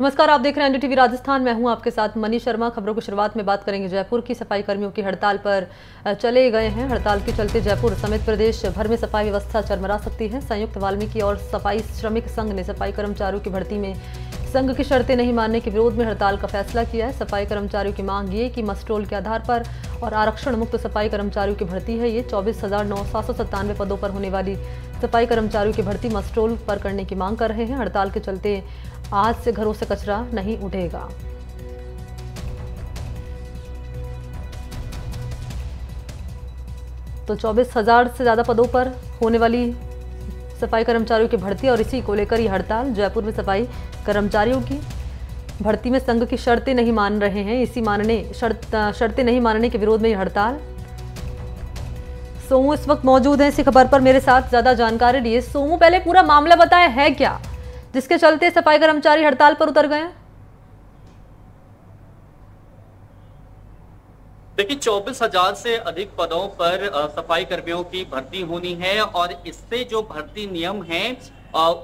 नमस्कार, आप देख रहे हैं एनडीटीवी राजस्थान। मैं हूं आपके साथ मनी शर्मा। खबरों की शुरुआत में बात करेंगे जयपुर की। सफाई कर्मियों की हड़ताल पर चले गए हैं। हड़ताल के चलते जयपुर समेत प्रदेश भर में सफाई व्यवस्था चरमरा सकती है। संयुक्त वाल्मीकि और सफाई श्रमिक संघ ने सफाई कर्मचारियों की भर्ती में संघ की शर्तें नहीं मानने के विरोध में हड़ताल का फैसला किया है। सफाई कर्मचारियों की मांग ये कि मस्ट्रोल के आधार पर और आरक्षण मुक्त सफाई कर्मचारियों की भर्ती है। ये 24,797 पदों पर होने वाली सफाई कर्मचारियों की भर्ती मस्ट्रोल पर करने की मांग कर रहे हैं। हड़ताल के चलते आज से घरों से कचरा नहीं उठेगा। तो 24,000 से ज्यादा पदों पर होने वाली सफाई कर्मचारियों की भर्ती और इसी को लेकर यह हड़ताल। जयपुर में सफाई कर्मचारियों की भर्ती में संघ की शर्तें नहीं मान रहे हैं। शर्तें नहीं मानने के विरोध में यह हड़ताल। सोमू इस वक्त मौजूद हैं इसी खबर पर मेरे साथ ज्यादा जानकारी लिए। सोमू, पहले पूरा मामला बताया है क्या जिसके चलते सफाई कर्मचारी हड़ताल पर उतर गए हैं? देखिए, 24,000 से अधिक पदों पर सफाई कर्मियों की भर्ती होनी है और इससे जो भर्ती नियम है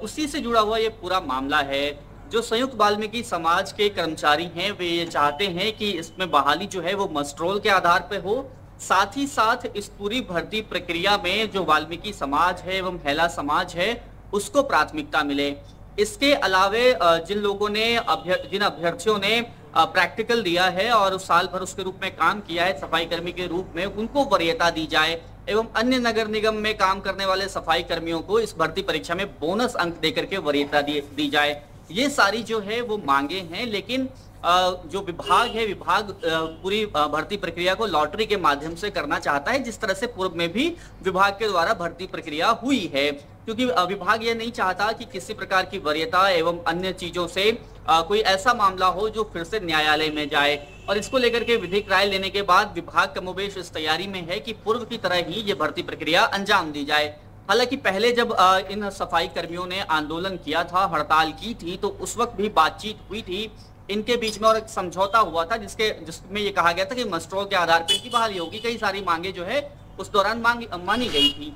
उसी से जुड़ा हुआ ये पूरा मामला है। जो संयुक्त वाल्मीकि समाज के कर्मचारी हैं वे ये चाहते हैं कि इसमें बहाली जो है वो मस्ट्रोल के आधार पर हो। साथ ही साथ इस पूरी भर्ती प्रक्रिया में जो वाल्मीकि समाज है एवं महिला समाज है उसको प्राथमिकता मिले। इसके अलावे जिन अभ्यर्थियों ने प्रैक्टिकल दिया है और उस साल भर उसके रूप में काम किया है सफाई कर्मी के रूप में, उनको वरीयता दी जाए एवं अन्य नगर निगम में काम करने वाले सफाई कर्मियों को इस भर्ती परीक्षा में बोनस अंक देकर के वरीयता दी जाए। ये सारी जो है वो मांगे हैं। लेकिन जो विभाग है, विभाग पूरी भर्ती प्रक्रिया को लॉटरी के माध्यम से करना चाहता है, जिस तरह से पूर्व में भी विभाग के द्वारा भर्ती प्रक्रिया हुई है। क्योंकि विभाग ये नहीं चाहता कि किसी प्रकार की वरीयता एवं अन्य चीजों से कोई ऐसा मामला हो जो फिर से न्यायालय में जाए। और इसको लेकर के विधिक राय लेने के बाद विभाग कमोबेश इस तैयारी में है कि पूर्व की तरह ही ये भर्ती प्रक्रिया अंजाम दी जाए। हालांकि पहले जब इन सफाई कर्मियों ने आंदोलन किया था, हड़ताल की थी, तो उस वक्त भी बातचीत हुई थी इनके बीच में और एक समझौता हुआ था जिसमें ये कहा गया था कि मस्ट्रोल के आधार पर इनकी बहाली होगी। कई सारी मांगे जो है उस दौरान मानी गई थी।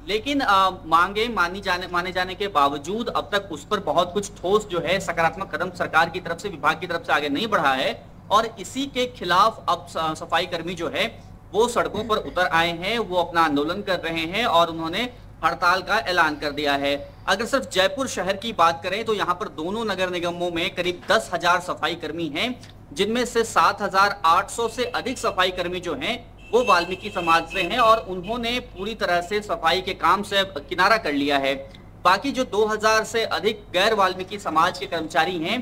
लेकिन मांगे माने जाने के बावजूद अब तक उस पर बहुत कुछ ठोस जो है सकारात्मक कदम सरकार की तरफ से, विभाग की तरफ से आगे नहीं बढ़ा है। और इसी के खिलाफ अब सफाई कर्मी जो है वो सड़कों पर उतर आए हैं, वो अपना आंदोलन कर रहे हैं और उन्होंने हड़ताल का ऐलान कर दिया है। अगर सिर्फ जयपुर शहर की बात करें तो यहाँ पर दोनों नगर निगमों में करीब 10,000 सफाई कर्मी हैं, जिनमें से 7,800 से अधिक सफाई कर्मी जो हैं वो वाल्मीकि समाज से हैं और उन्होंने पूरी तरह से सफाई के काम से किनारा कर लिया है। बाकी जो 2,000 से अधिक गैर वाल्मीकि समाज के कर्मचारी हैं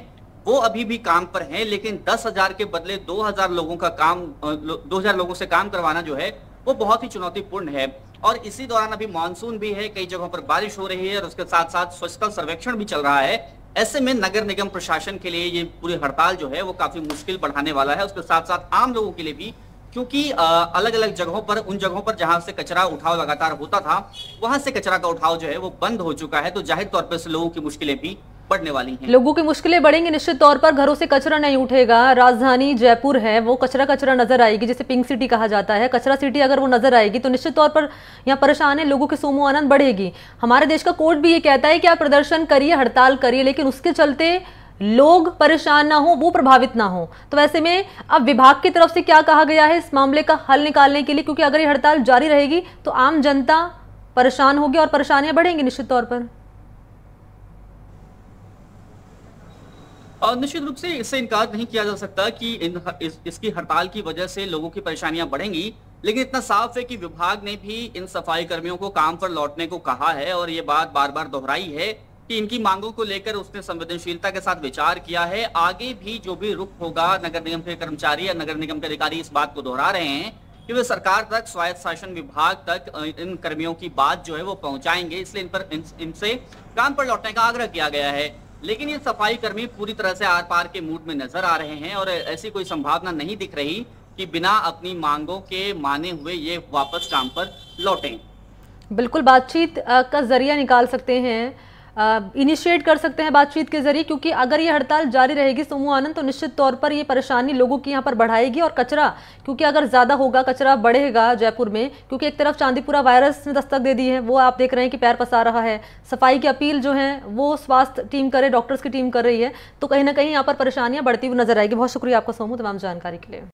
वो अभी भी काम पर हैं, लेकिन 10,000 के बदले 2,000 लोगों से काम करवाना जो है वो बहुत ही चुनौतीपूर्ण है। और इसी दौरान अभी मानसून भी है, कई जगहों पर बारिश हो रही है और उसके साथ साथ स्वच्छता सर्वेक्षण भी चल रहा है। ऐसे में नगर निगम प्रशासन के लिए ये पूरी हड़ताल जो है वो काफी मुश्किल बढ़ाने वाला है। उसके साथ साथ आम लोगों के लिए भी, क्योंकि अलग अलग जगहों पर, उन जगहों पर जहां से कचरा उठाव लगातार होता था वहां से कचरा का उठाव जो है वो बंद हो चुका है। तो जाहिर तौर पर लोगों की मुश्किलें भी बढ़ने वाली हैं। लोगों की मुश्किलें बढ़ेंगी निश्चित तौर पर। घरों से कचरा नहीं उठेगा। राजधानी जयपुर है वो कचरा नजर आएगी, जिसे पिंक सिटी कहा जाता है। कचरा सिटी अगर वो नजर आएगी तो निश्चित तौर पर यहाँ परेशान है लोगों की सोमो आनंद बढ़ेगी। हमारे देश का कोर्ट भी ये कहता है कि आप प्रदर्शन करिए, हड़ताल करिए, लेकिन उसके चलते लोग परेशान ना हो, वो प्रभावित ना हो। तो ऐसे में अब विभाग की तरफ से क्या कहा गया है इस मामले का हल निकालने के लिए? क्योंकि अगर ये हड़ताल जारी रहेगी तो आम जनता परेशान होगी और परेशानियां बढ़ेंगी निश्चित तौर पर। और निश्चित रूप से इससे इनकार नहीं किया जा सकता कि इसकी हड़ताल की वजह से लोगों की परेशानियां बढ़ेंगी। लेकिन इतना साफ है कि विभाग ने भी इन सफाई कर्मियों को काम पर लौटने को कहा है और ये बात बार बार दोहराई है कि इनकी मांगों को लेकर उसने संवेदनशीलता के साथ विचार किया है। आगे भी जो भी रुख होगा, नगर निगम के कर्मचारी या नगर निगम के अधिकारी इस बात को दोहरा रहे हैं कि वे सरकार तक, स्वायत्त शासन विभाग तक इन कर्मियों की बात जो है वो पहुंचाएंगे। इसलिए इनसे काम पर लौटने का आग्रह किया गया है। लेकिन ये सफाई कर्मी पूरी तरह से आर पार के मूड में नजर आ रहे हैं और ऐसी कोई संभावना नहीं दिख रही कि बिना अपनी मांगों के माने हुए ये वापस काम पर लौटें। बिल्कुल बातचीत का जरिया निकाल सकते हैं इनिशिएट कर सकते हैं बातचीत के जरिए, क्योंकि अगर ये हड़ताल जारी रहेगी सोमू आनंद, तो निश्चित तौर पर ये परेशानी लोगों की यहाँ पर बढ़ाएगी। और कचरा, क्योंकि अगर ज्यादा होगा, कचरा बढ़ेगा जयपुर में, क्योंकि एक तरफ चांदीपुरा वायरस ने दस्तक दे दी है, वो आप देख रहे हैं कि पैर पसार रहा है। सफाई की अपील जो है वो स्वास्थ्य टीम करे, डॉक्टर्स की टीम कर रही है, तो कहीं ना कहीं यहाँ पर परेशानियां बढ़ती हुई नजर आएगी। बहुत शुक्रिया आपका सोमू तमाम जानकारी के लिए।